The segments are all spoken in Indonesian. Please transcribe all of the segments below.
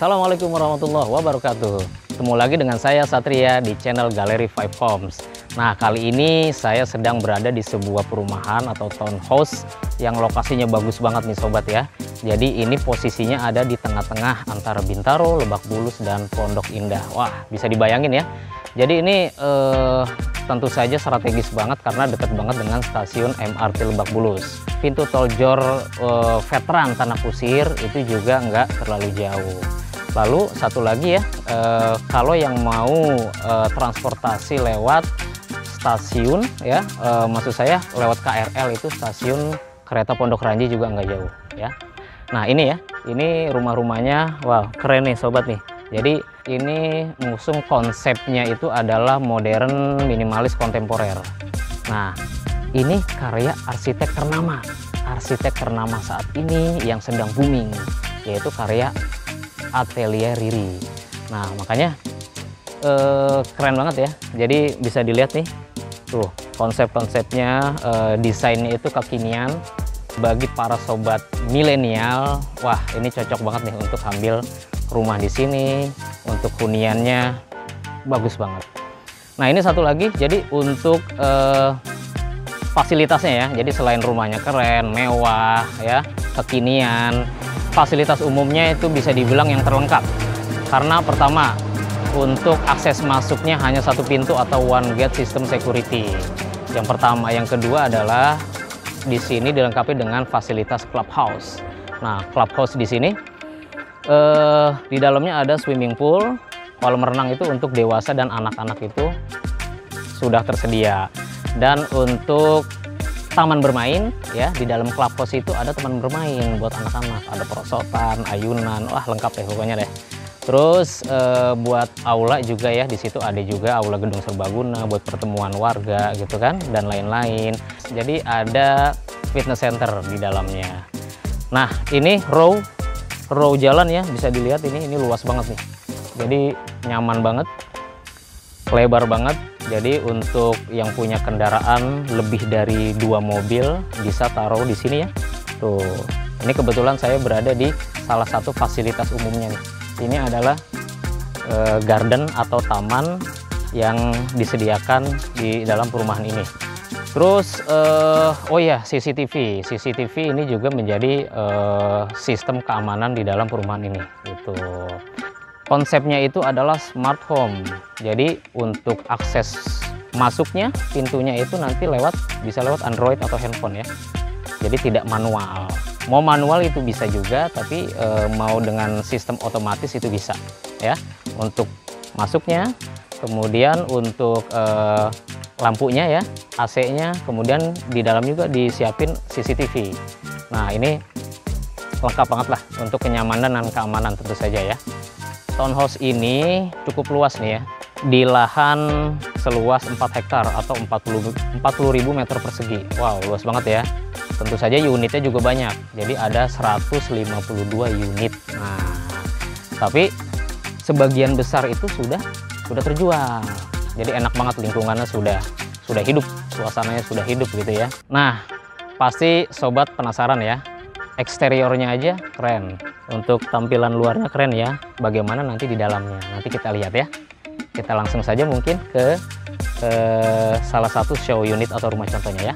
Assalamualaikum warahmatullahi wabarakatuh. Ketemu lagi dengan saya Satria di channel Galeri 5 Homes. Nah, kali ini saya sedang berada di sebuah perumahan atau townhouse yang lokasinya bagus banget nih sobat ya. Jadi ini posisinya ada di tengah-tengah antara Bintaro, Lebak Bulus, dan Pondok Indah. Wah, bisa dibayangin ya. Jadi ini tentu saja strategis banget karena dekat banget dengan stasiun MRT Lebak Bulus. Pintu tol Jor Veteran Tanah Kusir itu juga nggak terlalu jauh. Lalu satu lagi ya, kalau yang mau transportasi lewat stasiun ya, maksud saya lewat KRL itu stasiun kereta Pondok Ranji juga nggak jauh ya. Nah ini ya, ini rumah-rumahnya, wow keren nih sobat nih. Jadi ini mengusung konsepnya itu adalah modern, minimalis, kontemporer. Nah ini karya arsitek ternama saat ini yang sedang booming, yaitu karya Atelier Riri. Nah makanya keren banget ya. Jadi bisa dilihat nih tuh konsep-konsepnya, desainnya itu kekinian. Bagi para sobat milenial, wah ini cocok banget nih untuk ambil rumah di sini. Untuk huniannya bagus banget. Nah ini satu lagi, jadi untuk fasilitasnya ya. Jadi selain rumahnya keren, mewah ya, kekinian, fasilitas umumnya itu bisa dibilang yang terlengkap. Karena pertama, untuk akses masuknya hanya satu pintu atau one gate system security. Yang pertama, yang kedua adalah di sini dilengkapi dengan fasilitas clubhouse. Nah, clubhouse di sini di dalamnya ada swimming pool, kolam renang itu untuk dewasa dan anak-anak itu sudah tersedia. Dan untuk taman bermain ya, di dalam clubhouse itu ada taman bermain buat anak-anak, ada perosotan, ayunan, wah lengkap deh pokoknya deh. Terus buat aula juga ya, di situ ada juga aula gedung serbaguna buat pertemuan warga gitu kan, dan lain-lain. Jadi ada fitness center di dalamnya. Nah ini row jalan ya, bisa dilihat ini luas banget nih. Jadi nyaman banget, lebar banget. Jadi untuk yang punya kendaraan lebih dari 2 mobil bisa taruh di sini ya. Tuh, ini kebetulan saya berada di salah satu fasilitas umumnya nih. Ini adalah garden atau taman yang disediakan di dalam perumahan ini. Terus oh ya, CCTV ini juga menjadi sistem keamanan di dalam perumahan ini. Itu konsepnya itu adalah smart home. Jadi untuk akses masuknya, pintunya itu nanti bisa lewat Android atau handphone ya. Jadi tidak manual. Mau manual itu bisa juga, tapi mau dengan sistem otomatis itu bisa ya. Untuk masuknya, kemudian untuk lampunya ya, AC-nya, kemudian di dalam juga disiapin CCTV. Nah ini lengkap banget lah untuk kenyamanan dan keamanan tentu saja ya. Townhouse ini cukup luas nih ya, di lahan seluas 4 hektar atau 40.000 meter persegi. Wow luas banget ya. Tentu saja unitnya juga banyak, jadi ada 152 unit. Nah, tapi sebagian besar itu sudah terjual. Jadi enak banget, lingkungannya sudah hidup, suasananya sudah hidup gitu ya. Nah, pasti sobat penasaran ya, eksteriornya aja keren. Untuk tampilan luarnya keren ya. Bagaimana nanti di dalamnya? Nanti kita lihat ya. Kita langsung saja mungkin ke salah satu show unit atau rumah contohnya ya.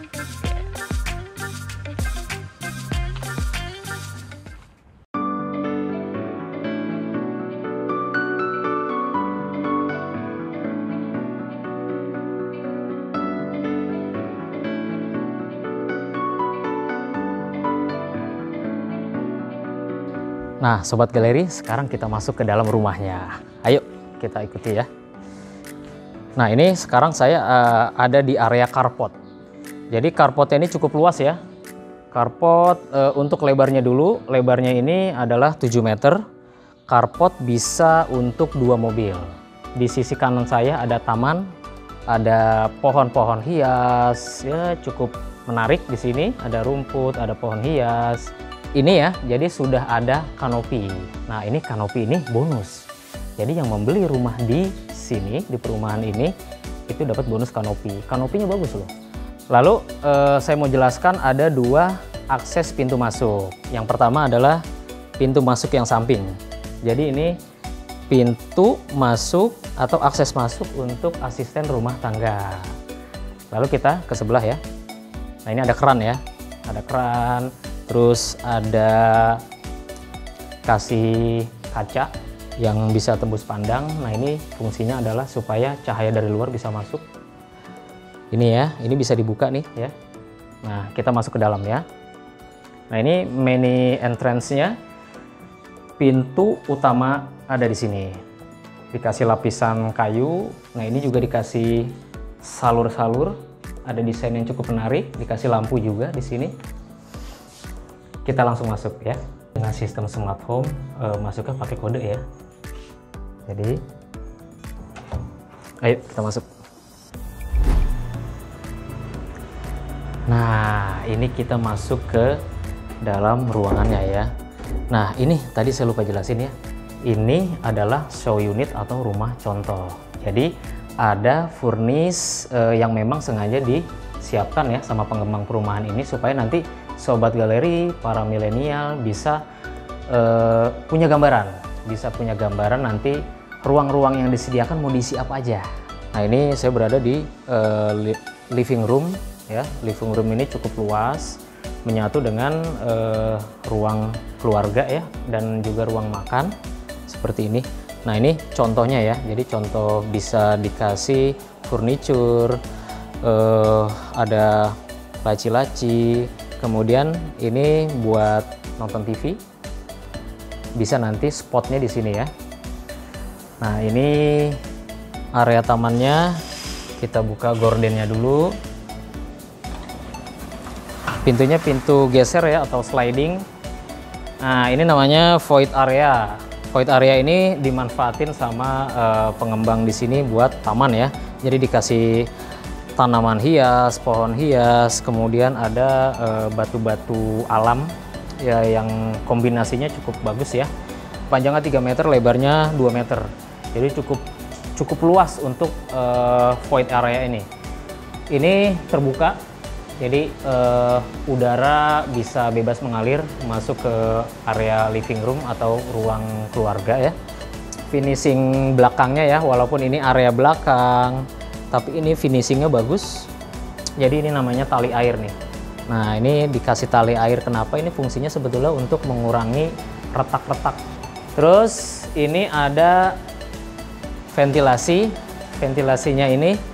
Nah, sobat galeri, sekarang kita masuk ke dalam rumahnya. Ayo, kita ikuti ya. Nah, ini sekarang saya ada di area carport. Jadi carportnya ini cukup luas ya. Carport untuk lebarnya dulu, lebarnya ini adalah 7 meter. Carport bisa untuk 2 mobil. Di sisi kanan saya ada taman, ada pohon-pohon hias, ya cukup menarik di sini. Ada rumput, ada pohon hias. Ini ya, jadi sudah ada kanopi. Nah ini kanopi ini bonus. Jadi yang membeli rumah di sini, di perumahan ini, itu dapat bonus kanopi. Kanopinya bagus loh. Lalu saya mau jelaskan ada 2 akses pintu masuk. Yang pertama adalah pintu masuk yang samping. Jadi ini pintu masuk atau akses masuk untuk asisten rumah tangga. Lalu kita ke sebelah ya. Nah ini ada keran ya, ada keran, terus ada kasih kaca yang bisa tembus pandang. Nah ini fungsinya adalah supaya cahaya dari luar bisa masuk. Ini ya, ini bisa dibuka nih ya. Nah kita masuk ke dalam ya. Nah ini mini entrance-nya. Pintu utama ada di sini. Dikasih lapisan kayu. Nah ini juga dikasih salur-salur. Ada desain yang cukup menarik. Dikasih lampu juga di sini. Kita langsung masuk ya. Dengan sistem smart home, masuknya pakai kode ya. Jadi, ayo kita masuk. Nah ini kita masuk ke dalam ruangannya ya. Nah ini tadi saya lupa jelasin ya, ini adalah show unit atau rumah contoh. Jadi ada furnish yang memang sengaja disiapkan ya sama pengembang perumahan ini supaya nanti sobat galeri, para milenial bisa punya gambaran nanti ruang-ruang yang disediakan mau diisi apa aja. Nah ini saya berada di living room ya. Living room ini cukup luas, menyatu dengan ruang keluarga ya, dan juga ruang makan seperti ini. Nah ini contohnya ya, jadi contoh bisa dikasih furniture, ada laci-laci, kemudian ini buat nonton TV, bisa nanti spotnya di sini ya. Nah ini area tamannya, kita buka gordennya dulu. Pintunya pintu geser ya atau sliding. Nah ini namanya void area. Void area ini dimanfaatin sama pengembang di sini buat taman ya. Jadi dikasih tanaman hias, pohon hias, kemudian ada batu-batu alam ya yang kombinasinya cukup bagus ya. Panjangnya 3 meter, lebarnya 2 meter. Jadi cukup luas untuk void area ini. Ini terbuka. Jadi udara bisa bebas mengalir masuk ke area living room atau ruang keluarga ya. Finishing belakangnya ya, walaupun ini area belakang, tapi ini finishingnya bagus. Jadi ini namanya tali air nih. Nah ini dikasih tali air, kenapa? Ini fungsinya sebetulnya untuk mengurangi retak-retak. Terus ini ada ventilasi. Ventilasinya ini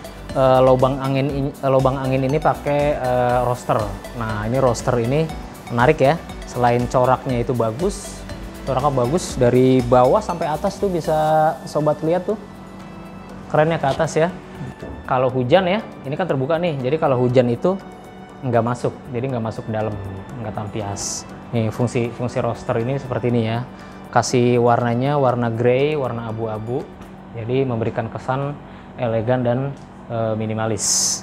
lubang angin ini pakai roster. Nah ini roster ini menarik ya, selain coraknya itu bagus, coraknya bagus dari bawah sampai atas tuh bisa sobat lihat tuh, kerennya ke atas ya. Kalau hujan ya, ini kan terbuka nih, jadi kalau hujan itu nggak masuk, jadi nggak masuk ke dalam, nggak tampias. Nih fungsi roster ini seperti ini ya, kasih warnanya warna grey, warna abu-abu, jadi memberikan kesan elegan dan minimalis.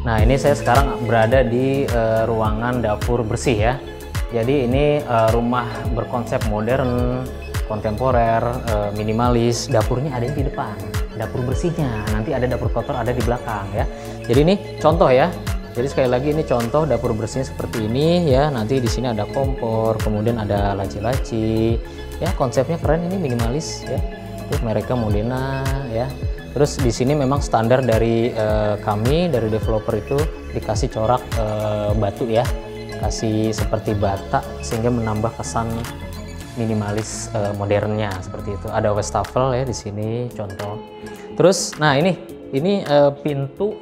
Nah ini saya sekarang berada di ruangan dapur bersih ya. Jadi ini rumah berkonsep modern, kontemporer, minimalis. Dapurnya ada di depan, dapur bersihnya. Nanti ada dapur kotor ada di belakang ya. Jadi ini contoh ya. Jadi sekali lagi ini contoh dapur bersihnya seperti ini ya. Nanti di sini ada kompor, kemudian ada laci-laci. Ya konsepnya keren, ini minimalis ya. Itu mereknya Modena ya. Terus di sini memang standar dari kami dari developer itu dikasih corak batu ya. Kasih seperti bata sehingga menambah kesan minimalis modernnya seperti itu. Ada wastafel ya di sini contoh. Terus nah ini pintu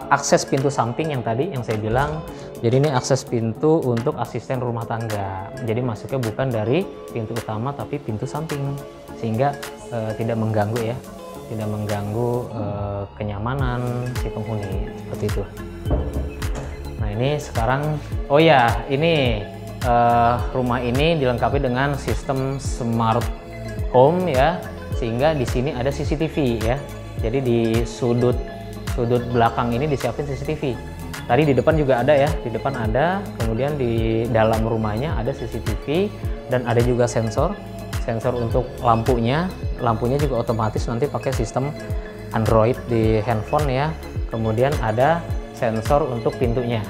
akses pintu samping yang tadi yang saya bilang. Jadi ini akses pintu untuk asisten rumah tangga. Jadi masuknya bukan dari pintu utama tapi pintu samping sehingga tidak mengganggu ya. Tidak mengganggu kenyamanan si penghuni seperti itu. Nah ini sekarang oh ya ini rumah ini dilengkapi dengan sistem smart home ya, sehingga di sini ada CCTV ya. Jadi di sudut belakang ini disiapin CCTV. Tadi di depan juga ada ya, di depan ada, kemudian di dalam rumahnya ada CCTV dan ada juga sensor untuk lampunya juga otomatis nanti pakai sistem Android di handphone ya. Kemudian ada sensor untuk pintunya.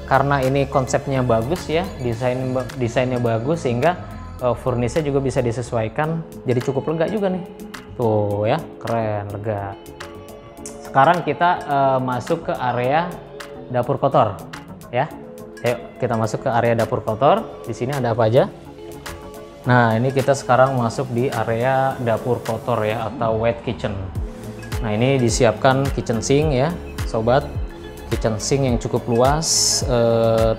Karena ini konsepnya bagus ya, desainnya bagus sehingga furnisnya juga bisa disesuaikan, jadi cukup lega juga nih. Tuh ya, keren, lega. Sekarang kita masuk ke area dapur kotor ya. Ayo kita masuk ke area dapur kotor. Di sini ada apa aja? Nah, ini kita sekarang masuk di area dapur kotor ya, atau wet kitchen. Nah, ini disiapkan kitchen sink ya, sobat. Kitchen sink yang cukup luas,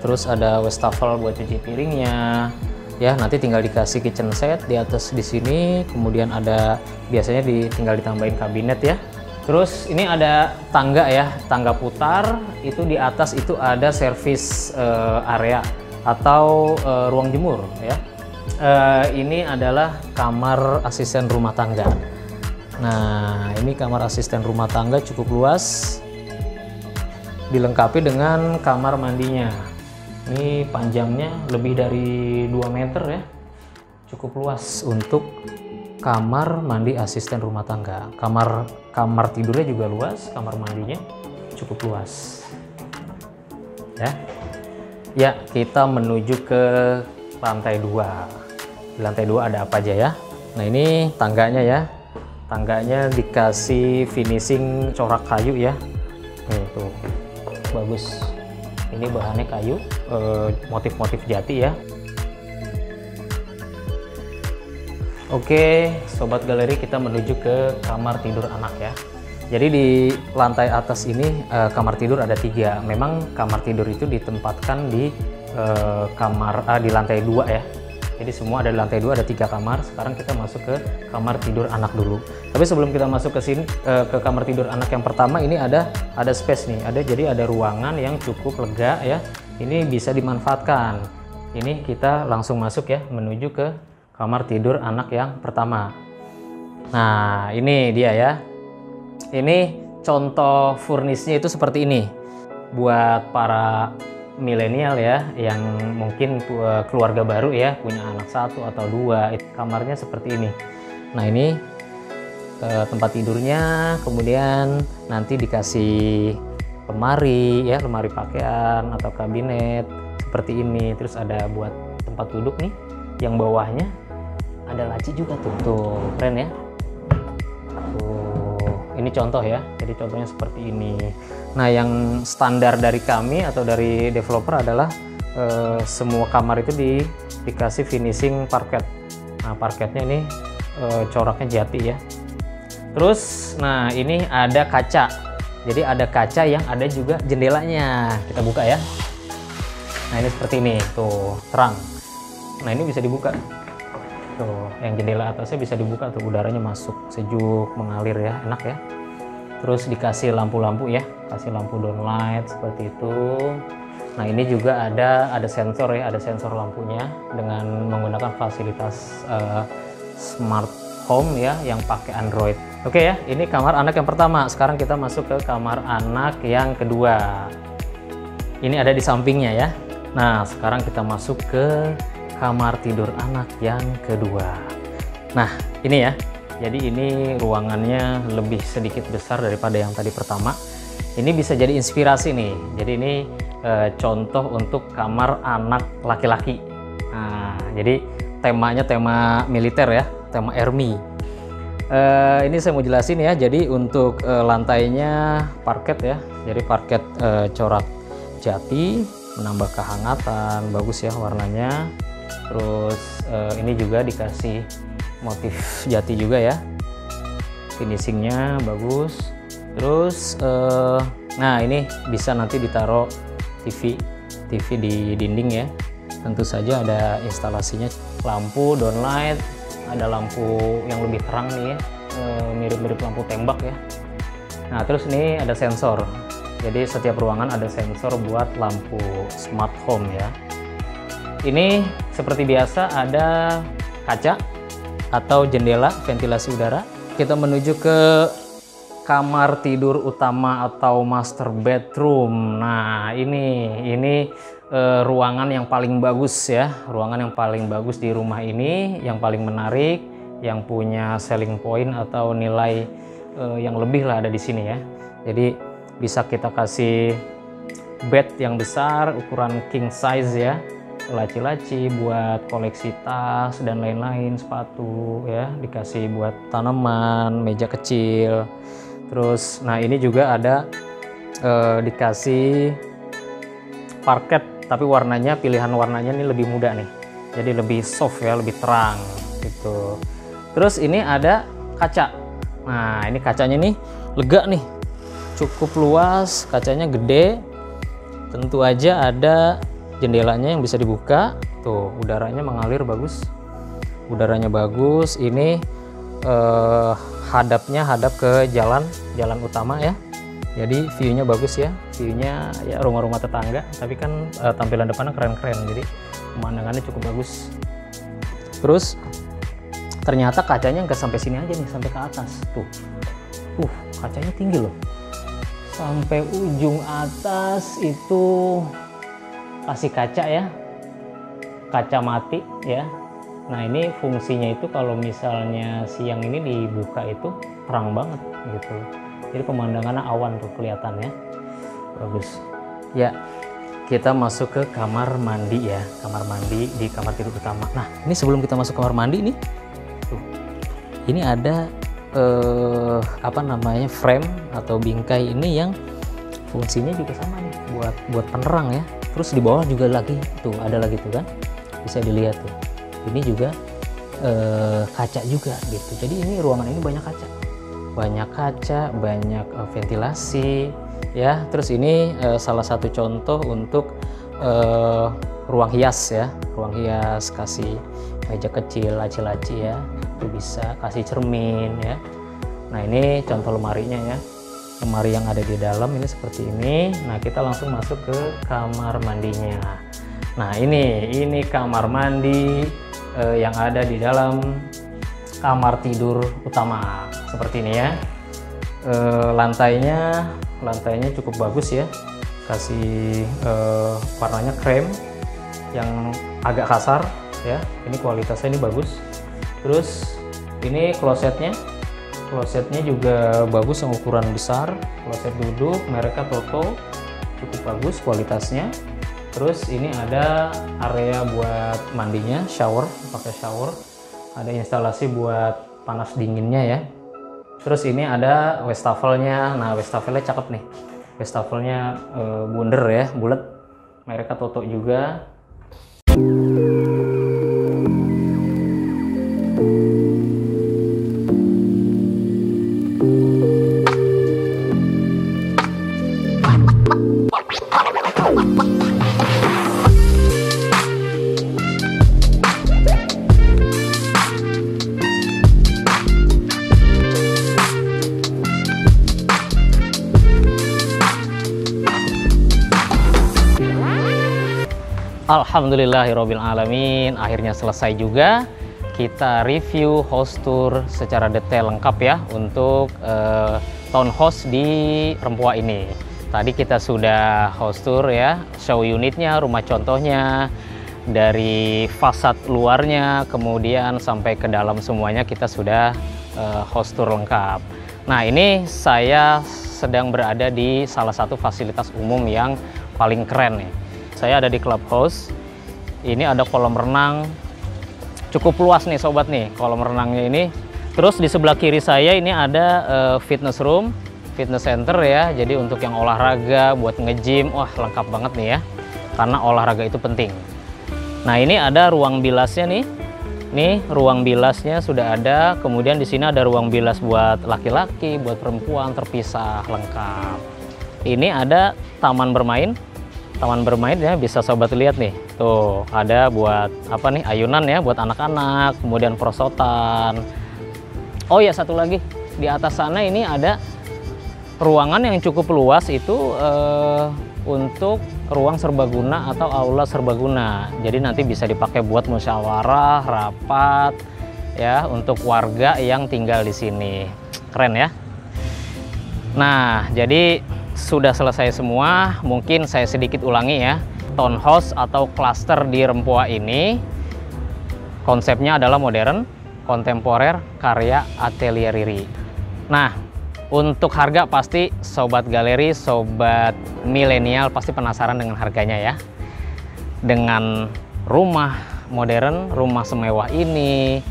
terus ada wastafel buat cuci piringnya. Ya, nanti tinggal dikasih kitchen set di atas di sini. Kemudian ada biasanya tinggal ditambahin kabinet ya. Terus ini ada tangga ya, tangga putar. Itu di atas itu ada service area atau ruang jemur ya. Ini adalah kamar asisten rumah tangga. Nah, ini kamar asisten rumah tangga cukup luas, dilengkapi dengan kamar mandinya. Ini panjangnya lebih dari 2 meter ya, cukup luas untuk kamar mandi asisten rumah tangga. Kamar tidurnya juga luas, kamar mandinya cukup luas ya. Kita menuju ke lantai 2. Di lantai 2 ada apa aja ya? Nah, ini tangganya ya, tangganya dikasih finishing corak kayu ya. Nih tuh, bagus. Ini bahannya kayu, motif-motif jati ya. Oke, sobat galeri, kita menuju ke kamar tidur anak ya. Jadi di lantai atas ini kamar tidur ada 3. Memang kamar tidur itu ditempatkan di di lantai 2 ya. Jadi semua ada di lantai 2, ada 3 kamar. Sekarang kita masuk ke kamar tidur anak dulu. Tapi sebelum kita masuk ke sini, ke kamar tidur anak yang pertama, ini ada space nih. Jadi ada ruangan yang cukup lega ya. Ini bisa dimanfaatkan. Ini kita langsung masuk ya, menuju ke kamar tidur anak yang pertama. Nah, ini dia ya. Ini contoh furnisnya itu seperti ini. Buat para milenial ya, yang mungkin keluarga baru ya, punya anak 1 atau 2, kamarnya seperti ini. Nah, ini tempat tidurnya, kemudian nanti dikasih lemari ya, lemari pakaian atau kabinet seperti ini. Terus ada buat tempat duduk nih, yang bawahnya ada laci juga tuh, keren ya. Ini contoh ya, jadi contohnya seperti ini. Nah, yang standar dari kami atau dari developer adalah semua kamar itu dikasih finishing parket. Nah, parketnya ini coraknya jati ya. Terus, nah ini ada kaca. Jadi ada kaca yang ada juga jendelanya. Kita buka ya. Nah, ini seperti ini, tuh terang. Nah, ini bisa dibuka. Tuh, yang jendela atasnya bisa dibuka tuh, udaranya masuk, sejuk, mengalir ya, enak ya. Terus dikasih lampu-lampu ya, kasih lampu downlight seperti itu. Nah, ini juga ada sensor ya, ada sensor lampunya dengan menggunakan fasilitas smart home ya, yang pakai Android. Oke ya, ini kamar anak yang pertama. Sekarang kita masuk ke kamar anak yang kedua. Ini ada di sampingnya ya. Nah, sekarang kita masuk ke kamar tidur anak yang kedua. Nah, ini ya. Jadi ini ruangannya lebih sedikit besar daripada yang tadi pertama. Ini bisa jadi inspirasi nih. Jadi ini contoh untuk kamar anak laki-laki. Nah, jadi temanya tema militer ya, tema Army. Ini saya mau jelasin ya. Jadi untuk lantainya parket ya. Jadi parket corak jati, menambah kehangatan, bagus ya warnanya. Terus ini juga dikasih motif jati juga ya, finishingnya bagus. Terus nah ini bisa nanti ditaruh TV di dinding ya. Tentu saja ada instalasinya, lampu downlight, ada lampu yang lebih terang nih ya, mirip-mirip lampu tembak ya. Nah, terus ini ada sensor. Jadi setiap ruangan ada sensor buat lampu smart home ya. Ini seperti biasa ada kaca atau jendela ventilasi udara. Kita menuju ke kamar tidur utama atau master bedroom. Nah, ini ruangan yang paling bagus ya, ruangan yang paling bagus di rumah ini, yang paling menarik, yang punya selling point atau nilai yang lebih lah ada di sini ya. Jadi bisa kita kasih bed yang besar, ukuran king size ya, laci-laci buat koleksi tas dan lain-lain, sepatu ya, dikasih buat tanaman, meja kecil. Terus nah ini juga ada dikasih parket, tapi warnanya, pilihan warnanya ini lebih muda nih, jadi lebih soft ya, lebih terang gitu. Terus ini ada kaca. Nah ini kacanya nih lega nih, cukup luas, kacanya gede, tentu aja ada jendelanya yang bisa dibuka tuh, udaranya mengalir bagus, udaranya bagus. Ini hadapnya hadap ke jalan utama ya, jadi view-nya bagus ya, view-nya ya rumah-rumah tetangga, tapi kan tampilan depannya keren-keren, jadi pemandangannya cukup bagus. Terus ternyata kacanya nggak sampai sini aja nih, sampai ke atas tuh, kacanya tinggi loh, sampai ujung atas itu kasih kaca ya, kaca mati ya. Nah ini fungsinya itu kalau misalnya siang ini dibuka itu terang banget gitu, jadi pemandangannya awan tuh kelihatannya bagus ya. Kita masuk ke kamar mandi ya, kamar mandi di kamar tidur utama. Nah ini sebelum kita masuk kamar mandi nih tuh, ini ada apa namanya, frame atau bingkai ini yang fungsinya juga sama nih, buat penerang ya. Terus di bawah juga lagi tuh, ada lagi tuh kan, bisa dilihat tuh, ini juga kaca juga gitu. Jadi ini ruangan ini banyak kaca, banyak ventilasi ya. Terus ini salah satu contoh untuk ruang hias ya, ruang hias, kasih meja kecil, laci-laci ya, itu bisa kasih cermin ya. Nah ini contoh lemarinya ya, lemari yang ada di dalam ini seperti ini. Nah kita langsung masuk ke kamar mandinya. Nah ini kamar mandi yang ada di dalam kamar tidur utama seperti ini ya. Lantainya cukup bagus ya, kasih warnanya krem yang agak kasar ya, ini kualitasnya ini bagus. Terus ini klosetnya juga bagus, yang ukuran besar, kloset duduk mereknya Toto, cukup bagus kualitasnya. Terus ini ada area buat mandinya, shower, pakai shower, ada instalasi buat panas dinginnya ya. Terus ini ada wastafelnya. Nah wastafelnya cakep nih, wastafelnya bunder ya, bulat, mereknya Toto juga. Alhamdulillahirrabbilalamin, akhirnya selesai juga kita review house tour secara detail lengkap ya untuk townhouse di Rempoa ini. Tadi kita sudah house tour ya, show unitnya, rumah contohnya, dari fasad luarnya kemudian sampai ke dalam semuanya kita sudah house tour lengkap. Nah ini saya sedang berada di salah satu fasilitas umum yang paling keren nih. Saya ada di clubhouse. Ini ada kolam renang cukup luas nih sobat nih, kolam renangnya ini. Terus di sebelah kiri saya ini ada fitness room, fitness center ya. Jadi untuk yang olahraga, buat nge-gym, wah lengkap banget nih ya. Karena olahraga itu penting. Nah ini ada ruang bilasnya nih. Nih ruang bilasnya sudah ada. Kemudian di sini ada ruang bilas buat laki-laki, buat perempuan, terpisah lengkap. Ini ada taman bermain. Taman bermain ya, bisa sobat lihat nih, tuh ada buat apa nih, ayunan ya buat anak-anak, kemudian perosotan. Oh ya satu lagi, di atas sana ini ada ruangan yang cukup luas, itu untuk ruang serbaguna atau aula serbaguna. Jadi nanti bisa dipakai buat musyawarah, rapat ya, untuk warga yang tinggal di sini. Keren ya. Nah, jadi sudah selesai semua. Mungkin saya sedikit ulangi ya. Townhouse atau klaster di Rempoa ini konsepnya adalah modern, kontemporer, karya atelier Riri. Nah, untuk harga pasti sobat galeri, sobat milenial pasti penasaran dengan harganya ya. Dengan rumah modern, rumah semewah ini,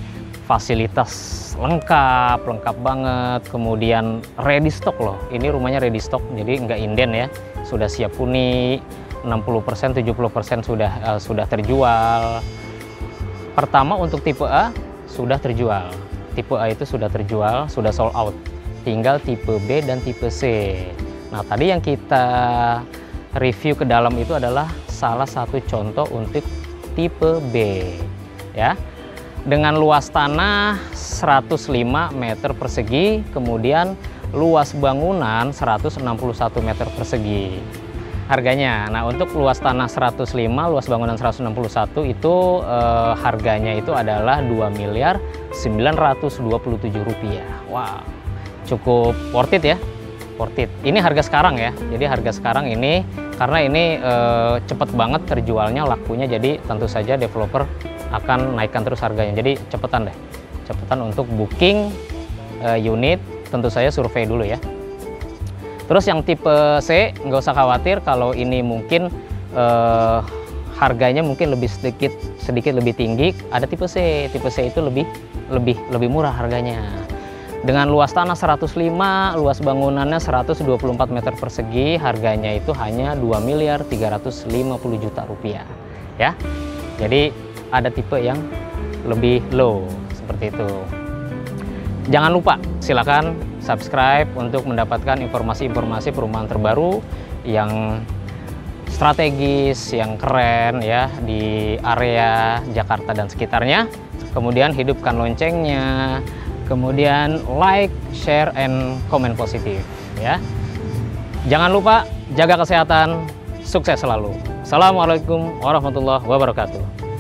fasilitas lengkap banget, kemudian ready stock loh. Ini rumahnya ready stock, jadi nggak inden ya. Sudah siap huni, 60%, 70% sudah terjual. Pertama untuk tipe A sudah terjual. Tipe A itu sudah terjual, sudah sold out. Tinggal tipe B dan tipe C. Nah, tadi yang kita review ke dalam itu adalah salah satu contoh untuk tipe B ya. Dengan luas tanah 105 meter persegi, kemudian luas bangunan 161 meter persegi. Harganya, nah untuk luas tanah 105, luas bangunan 161 itu harganya itu adalah 2.927 rupiah. Wow, cukup worth it ya, worth it. Ini harga sekarang ya, jadi harga sekarang ini karena ini cepet banget terjualnya, lakunya, jadi tentu saja developer akan naikkan terus harganya. Jadi cepetan deh, cepetan untuk booking unit, tentu saya survei dulu ya. Terus yang tipe C nggak usah khawatir, kalau ini mungkin harganya mungkin sedikit lebih tinggi. Ada tipe C itu lebih murah harganya. Dengan luas tanah 105, luas bangunannya 124 meter persegi, harganya itu hanya 2.350 juta rupiah ya. Jadi ada tipe yang lebih low seperti itu. Jangan lupa silakan subscribe untuk mendapatkan informasi-informasi perumahan terbaru yang strategis, yang keren ya di area Jakarta dan sekitarnya. Kemudian hidupkan loncengnya, kemudian like, share, and komen positif ya. Jangan lupa jaga kesehatan, sukses selalu. Assalamualaikum warahmatullahi wabarakatuh.